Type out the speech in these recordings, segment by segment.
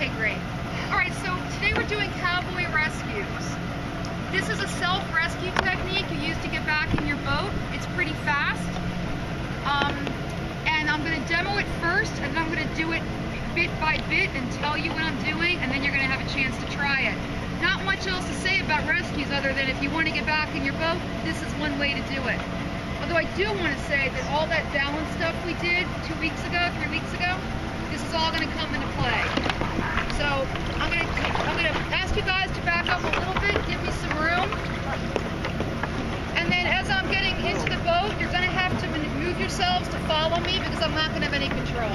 Okay, great. All right, so today we're doing Cowboy rescues. This is a self-rescue technique you use to get back in your boat. It's pretty fast. And I'm going to demo it first, and then I'm going to do it bit by bit and tell you what I'm doing, and then you're going to have a chance to try it. Not much else to say about rescues other than if you want to get back in your boat, this is one way to do it. Although I do want to say that all that balance stuff we did 3 weeks ago, this is all going to come into play. So I'm going to ask you guys to back up a little bit, give me some room. And then as I'm getting into the boat, you're going to have to move yourselves to follow me because I'm not going to have any control.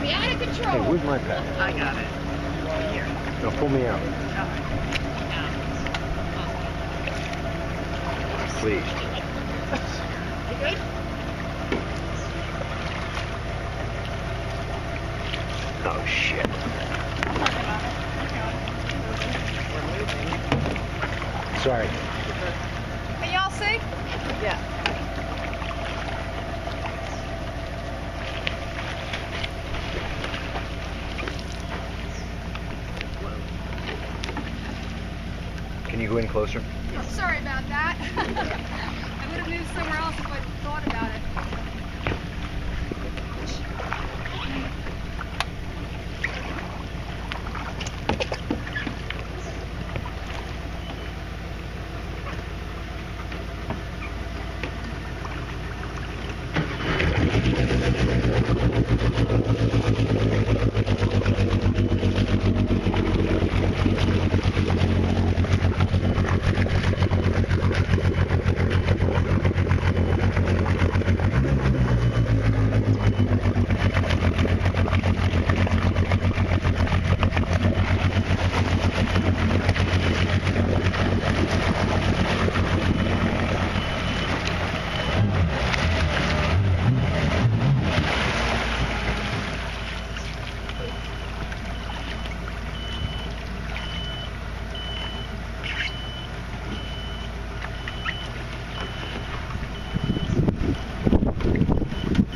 Be out of control. Hey, where's my pad? I got it. Right here. Now pull me out. Please. You good? Oh shit. Sorry. Can y'all see? Yeah. Can you go in closer? I'm sorry about that. I would have moved somewhere else if I thought about it.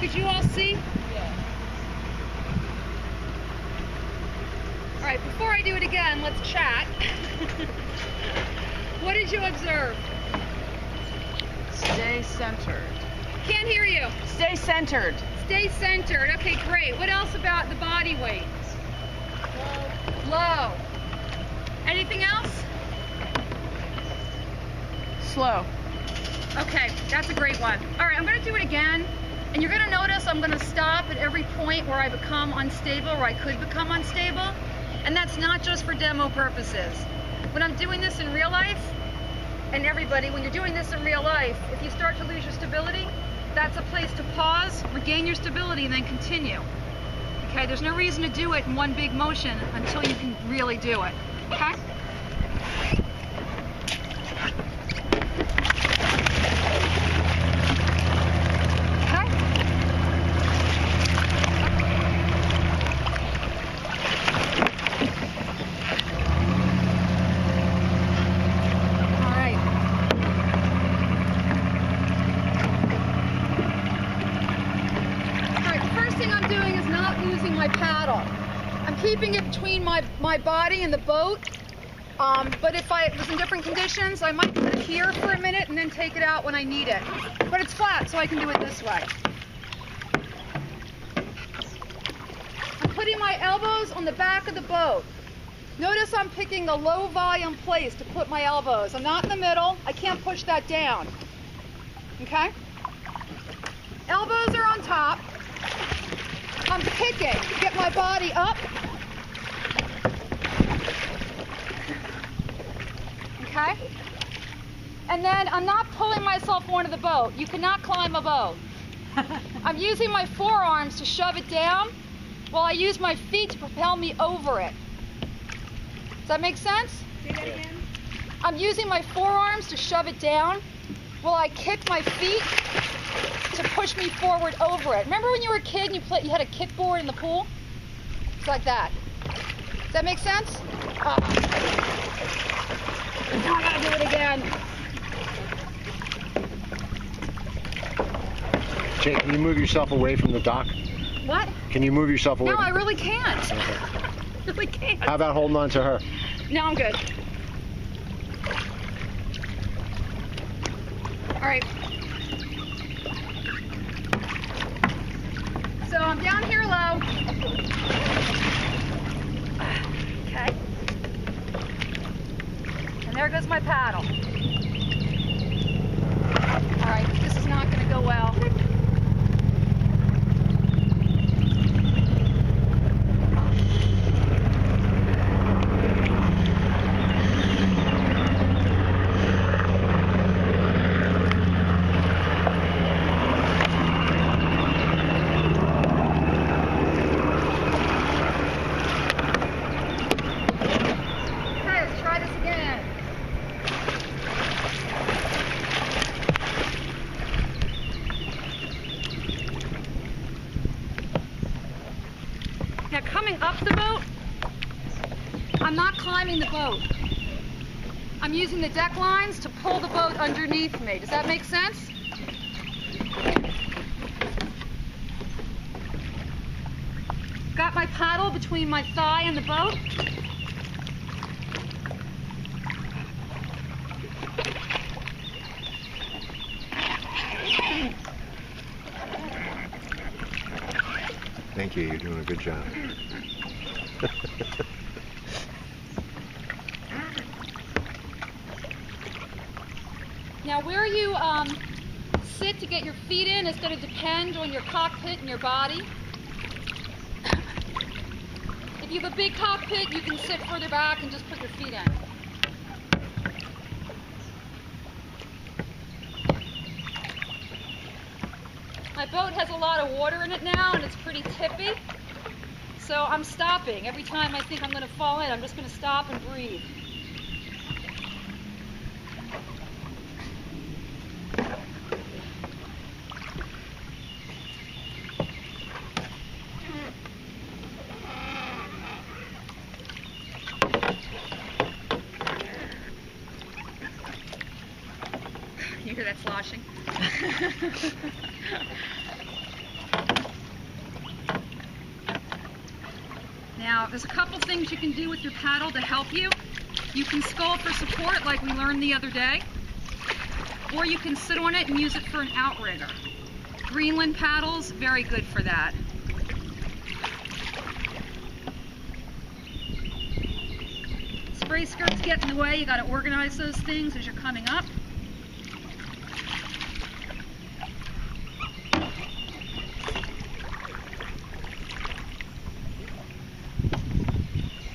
Did you all see? Yeah. All right, before I do it again, let's chat. What did you observe? Stay centered. Can't hear you. Stay centered. Stay centered. Okay, great. What else about the body weight? Low. Anything else? Slow. Okay, that's a great one. All right, I'm going to do it again. And you're going to notice I'm going to stop at every point where I become unstable, or I could become unstable. And that's not just for demo purposes. When I'm doing this in real life, and everybody, when you're doing this in real life, if you start to lose your stability, that's a place to pause, regain your stability, and then continue. Okay, there's no reason to do it in one big motion until you can really do it. Okay? My paddle. I'm keeping it between my body and the boat, but if I was in different conditions, I might put it here for a minute and then take it out when I need it. But it's flat, so I can do it this way. I'm putting my elbows on the back of the boat. Notice I'm picking the low volume place to put my elbows. I'm not in the middle. I can't push that down. Okay? Elbows are on top. I'm kicking to get my body up. Okay? And then I'm not pulling myself onto the boat. You cannot climb a boat. I'm using my forearms to shove it down while I use my feet to propel me over it. Does that make sense? Say that again. I'm using my forearms to shove it down while I kick my feet to push me forward over it. Remember when you were a kid and you had a kickboard in the pool? It's like that. Does that make sense? Now I gotta do it again. Jake, can you move yourself away from the dock? What? Can you move yourself away? No, I really can't. Okay. really can't. How about holding on to her? No, I'm good. All right. So I'm down here low. Okay. And there goes my paddle. All right, this is not going to go well. Now coming up the boat, I'm not climbing the boat. I'm using the deck lines to pull the boat underneath me. Does that make sense? Got my paddle between my thigh and the boat. Thank you, you're doing a good job. Now where you sit to get your feet in is going to depend on your cockpit and your body. If you have a big cockpit, you can sit further back and just put your feet in. My boat has a lot of water in it now and it's pretty tippy. So I'm stopping. Every time I think I'm going to fall in, I'm just going to stop and breathe. You hear that sloshing? Now, there's a couple things you can do with your paddle to help you. You can scull for support like we learned the other day, or you can sit on it and use it for an outrigger. Greenland paddles, very good for that. Spray skirts get in the way, you got to organize those things as you're coming up.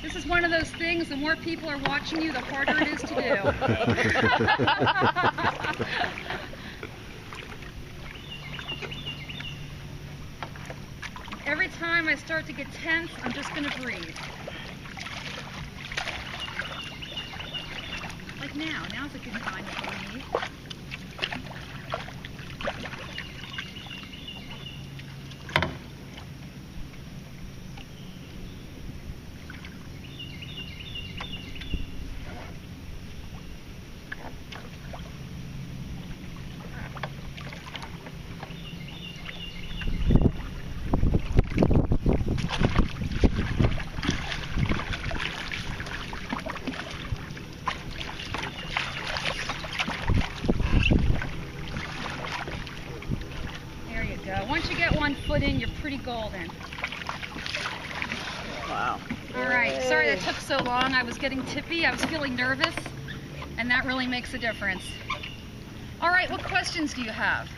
This is one of those things, the more people are watching you, the harder it is to do. Every time I start to get tense, I'm just going to breathe. Like now. Now's a good time to breathe. Once you get one foot in, you're pretty golden. Wow. All right, sorry that took so long. I was getting tippy, I was feeling nervous, and that really makes a difference. All right, what questions do you have?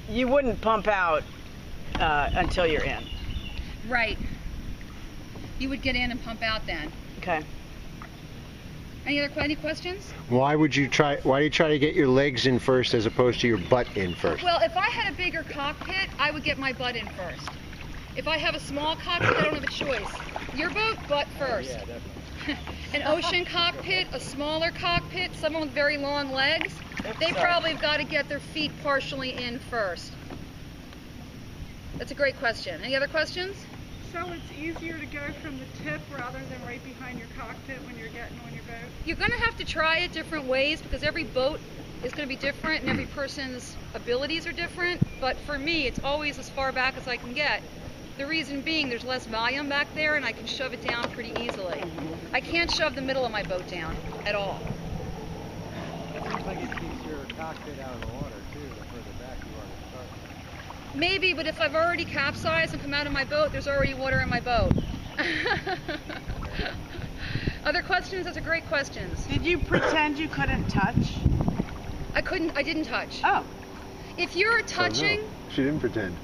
You wouldn't pump out until you're in. Right. You would get in and pump out then. Okay. Any questions? Why do you try to get your legs in first as opposed to your butt in first? Well, if I had a bigger cockpit, I would get my butt in first. If I have a small cockpit, I don't have a choice. Your boat, butt first. Yeah, definitely. An ocean cockpit, a smaller cockpit, someone with very long legs, they probably have got to get their feet partially in first. That's a great question. Any other questions? So it's easier to go from the tip rather than right behind your cockpit when you're getting on your boat? You're going to have to try it different ways because every boat is going to be different and every person's abilities are different. But for me, it's always as far back as I can get The reason being, there's less volume back there, and I can shove it down pretty easily. I can't shove the middle of my boat down at all. It seems like it keeps your cockpit out of the water too, the further back you are to start. Maybe, but if I've already capsized and come out of my boat, there's already water in my boat. Other questions? Those are great questions. Did you pretend you couldn't touch? I didn't touch. Oh. If you're touching, Oh, no. She didn't pretend.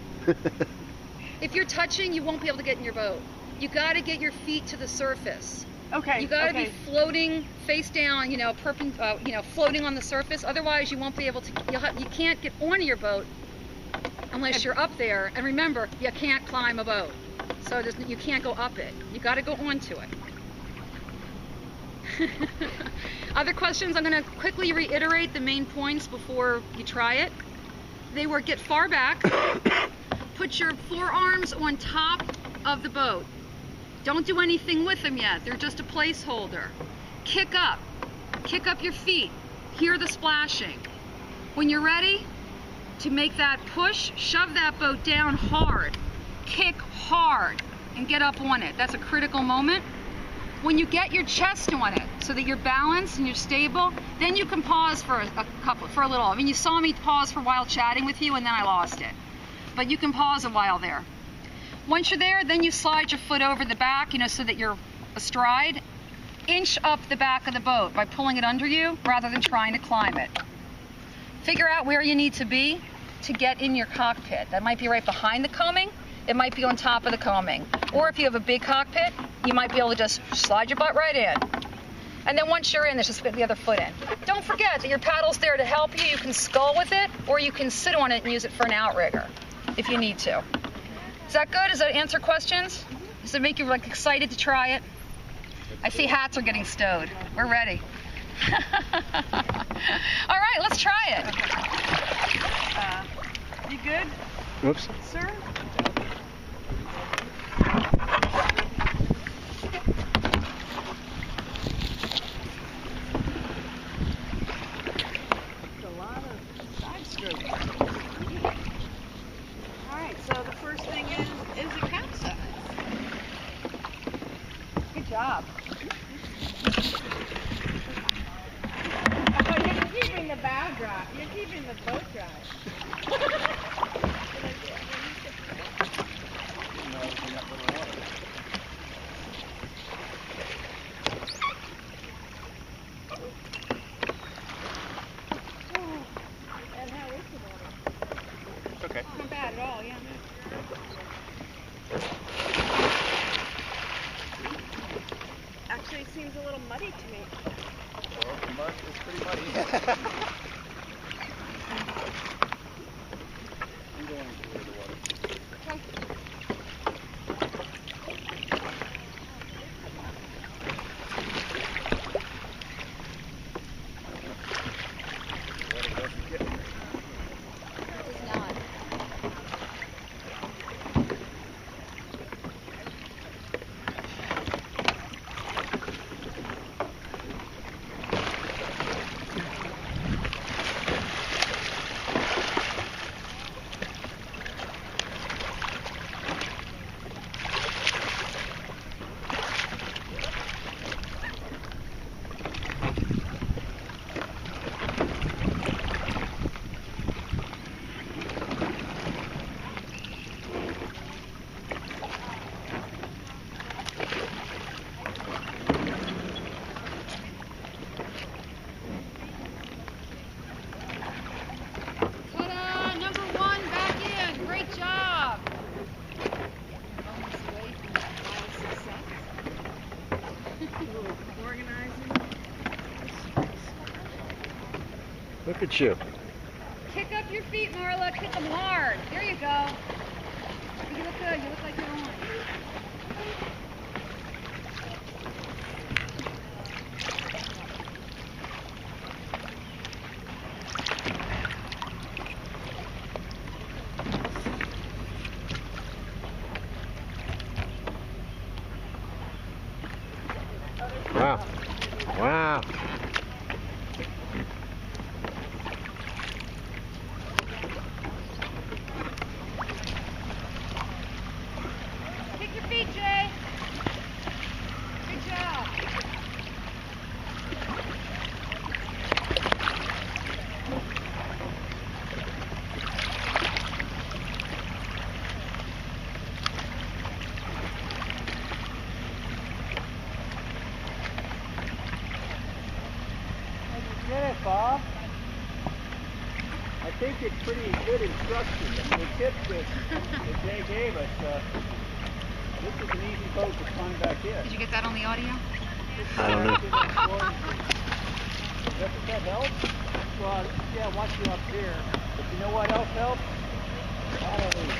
if you're touching, you won't be able to get in your boat. You got to get your feet to the surface. Okay. You got to okay. be floating face down, floating on the surface. Otherwise, you won't be able to. You can't get onto your boat unless you're up there. And remember, you can't climb a boat, so you can't go up it. You got to go onto it. Other questions? I'm going to quickly reiterate the main points before you try it. They were: get far back, put your forearms on top of the boat. Don't do anything with them yet. They're just a placeholder. Kick up your feet. Hear the splashing. When you're ready to make that push, shove that boat down hard. Kick hard and get up on it. That's a critical moment. When you get your chest on it so that you're balanced and you're stable, then you can pause for a little. I mean, you saw me pause for a while chatting with you and then I lost it. But you can pause a while there. Once you're there, then you slide your foot over the back, so that you're astride. Inch up the back of the boat by pulling it under you rather than trying to climb it. Figure out where you need to be to get in your cockpit. That might be right behind the coaming. It might be on top of the coaming. Or if you have a big cockpit, you might be able to just slide your butt right in. And then once you're in, just get the other foot in. Don't forget that your paddle's there to help you. You can scull with it, or you can sit on it and use it for an outrigger if you need to. Is that good? Does that answer questions? Does it make you excited to try it? I see hats are getting stowed. We're ready. All right, let's try it. You good, Whoops. sir? A lot of side strokes. All right, so the first thing is a capsize. Good job. Oh, you're keeping the bow dry. You're keeping the boat dry. And how is the water? It's okay. Not bad at all, yeah. Actually, it seems a little muddy to me. Well, the mud is pretty muddy. You don't want to get the water. Ta-da! Number one back in. Great job. Organizing. Look at you. Kick up your feet, Marla. Kick them hard. There you go. You look good. You look like you're on. Wow. Wow. think it's pretty good instruction. The tips that Jay gave us, this is an easy boat to climb back in. Did you get that on the audio? I don't know. Does that help? Well, yeah, once you're up here. But you know what else helps? Hallelujah.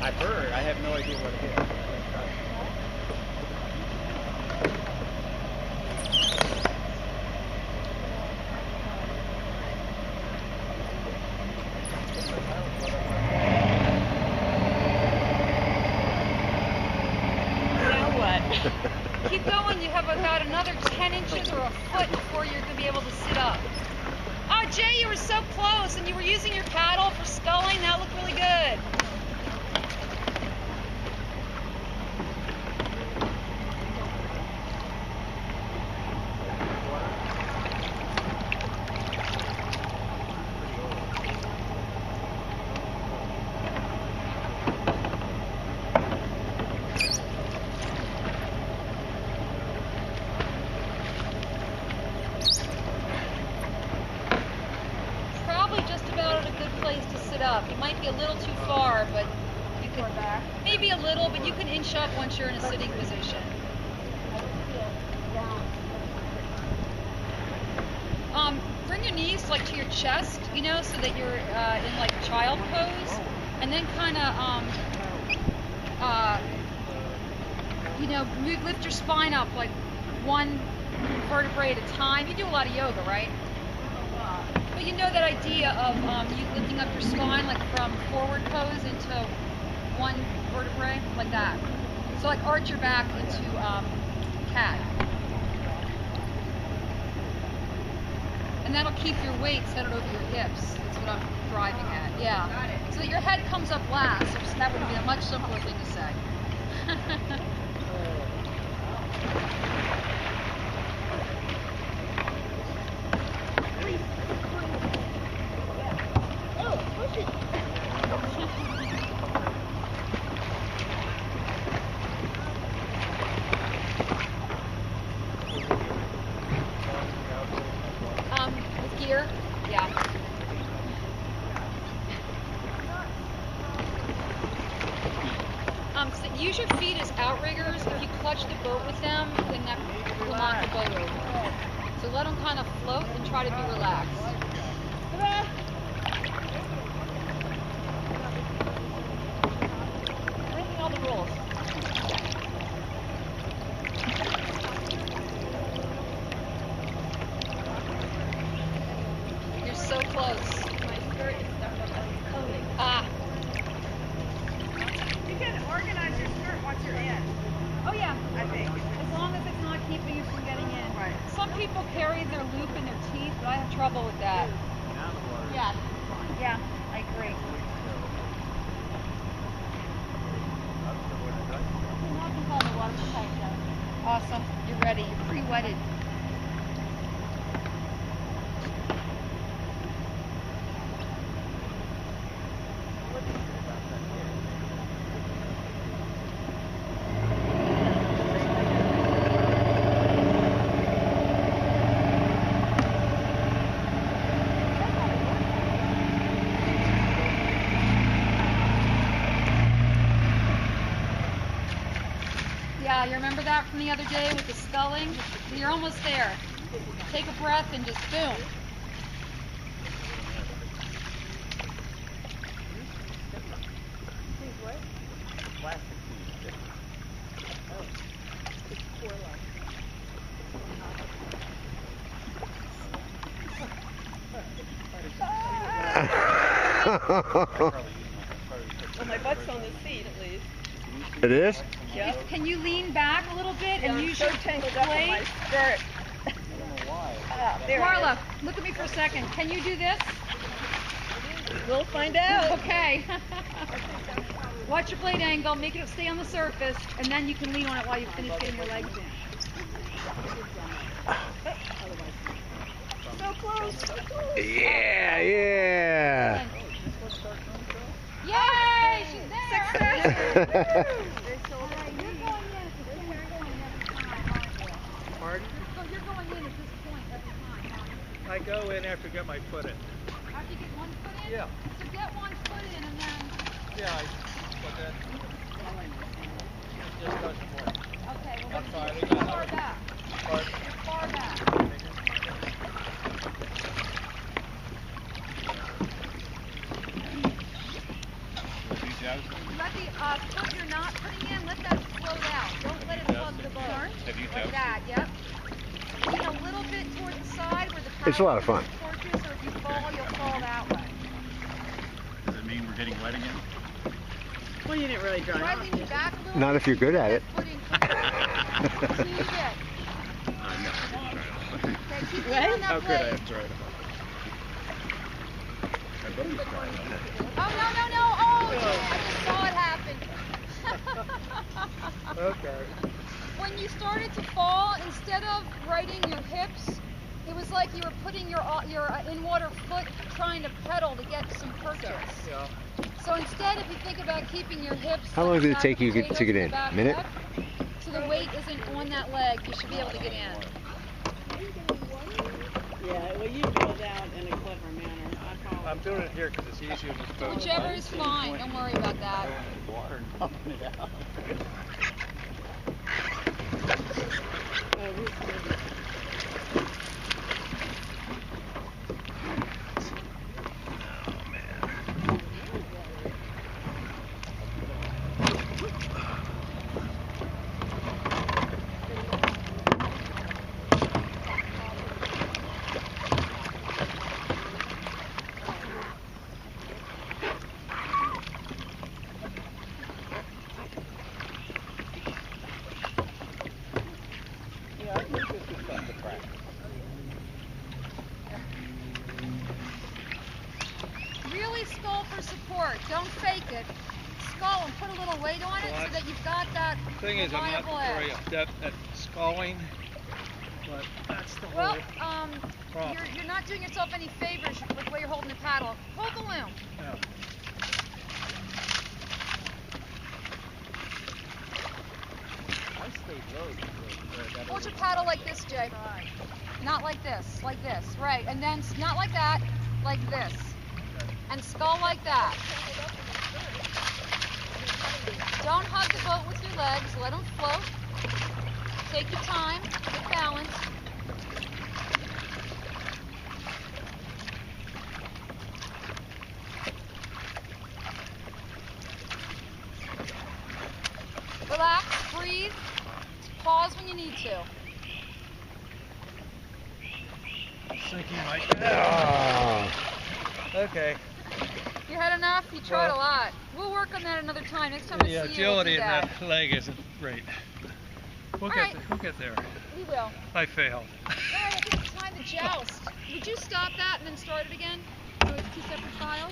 I've heard. I have no idea what it is. Now what? Keep going. You have about another 10 inches or a foot before you're going to be able to sit up. Oh, Jay, you were so close, and you were using your paddle for sculling. That looked really good. Probably just about at a good place to sit up. It might be a little too far, but you can maybe a little, but you can inch up once you're in a sitting position. Bring your knees like to your chest, you know, so that you're in like child pose, and then kind of you know, lift your spine up like one vertebrae at a time. You do a lot of yoga, right? But you know that idea of you lifting up your spine like from forward pose into one vertebrae, like that. So like arch your back into cat. And that'll keep your weight centered over your hips. That's what I'm driving at. Yeah. So that your head comes up last. So that would be a much simpler thing to say. With gear, yeah. So use your feet as outriggers. If you clutch the boat with them, then that will knock the boat over. So let them kind of float and try to be relaxed. Breaking all the rules. You're so close. My skirt is stuck on the coating. Ah. You can organize your skirt once you're in, Oh yeah. I think. As long as it's not keeping you from getting in. Right. Some people carry their loop in their teeth, but I have trouble with that. Yeah. Yeah, I agree. Awesome. You're ready. You're pre-wetted. Yeah, you remember that from the other day with the sculling? You're almost there. Take a breath and just boom. Plastic Well, my butt's on the seat at least. It is? Yep. Can you lean back a little bit and I'm use so your tangled up in my blade? skirt. Ah, there it Marla, look at me for a second. Can you do this? is. We'll find out. Okay. Watch your blade angle, make it stay on the surface, and then you can lean on it while you finish getting your legs in. So close. So close. Yeah, yeah. Yay! She's there! Success. All right, you're going in at this point. You're going in every time, aren't you? Pardon? So you're going in at this point every time, aren't you? I go in after I get my foot in. After you get one foot in? Yeah. So get one foot in and then... Yeah, but then it just doesn't work. Okay, well, I'm but sorry, you're we got far it. back. Pardon? You're far back. Let the foot you're not putting in, let that float out. Don't let it plug the boat. Like that, yep. Lean a little bit toward the side where the It's a lot of fun. torch is, so if you fall, you'll fall that way. Does it mean we're getting wet again? Well, you didn't really Try drive. leaning back a little Not bit, if you're good at it. put in quicker. See, you did. Okay, keep it Right? on that blade. to try it. Oh, no, no, no. Oh, I just saw it happen. Okay. When you started to fall, instead of righting your hips, it was like you were putting your in-water foot trying to pedal to get some purchase. Yeah. So instead, if you think about keeping your hips... How long like did it the take you potatoes to get the in? back Minute? up, so the weight isn't on that leg, you should be able to get in. Yeah, well, you drilled out in a clever manner. I apologize. I'm doing it here because it's easier than supposed. Whichever is fine, don't worry about that. Water and pumping it out. Oh, who's maybe- Yeah, I think this is something to practice. Really skull for support, don't fake it. Skull and put a little weight on it so that you've got that Thing is, I'm not reliable very edge. adept at sculling, but that's the Well, whole problem. you're not doing yourself any favors with the way you're holding the paddle. Hold the loom. Yeah. I stayed low. Hold your paddle like this, Jay. Not like this, right. And then not like that, like this. And skull like that. Don't hug the boat with your legs, let them float. Take your time, get balance. Relax, breathe, pause when you need to. Sinking my. Oh. Okay. You had enough? You tried Well, a lot. We'll work on that another time. Next time I see you, we'll agility do in that. that leg isn't great. We'll All get right. there. We'll get there. We will. All I failed. right, I think it's time to joust. Would you stop that and then start it again? So it's two separate files?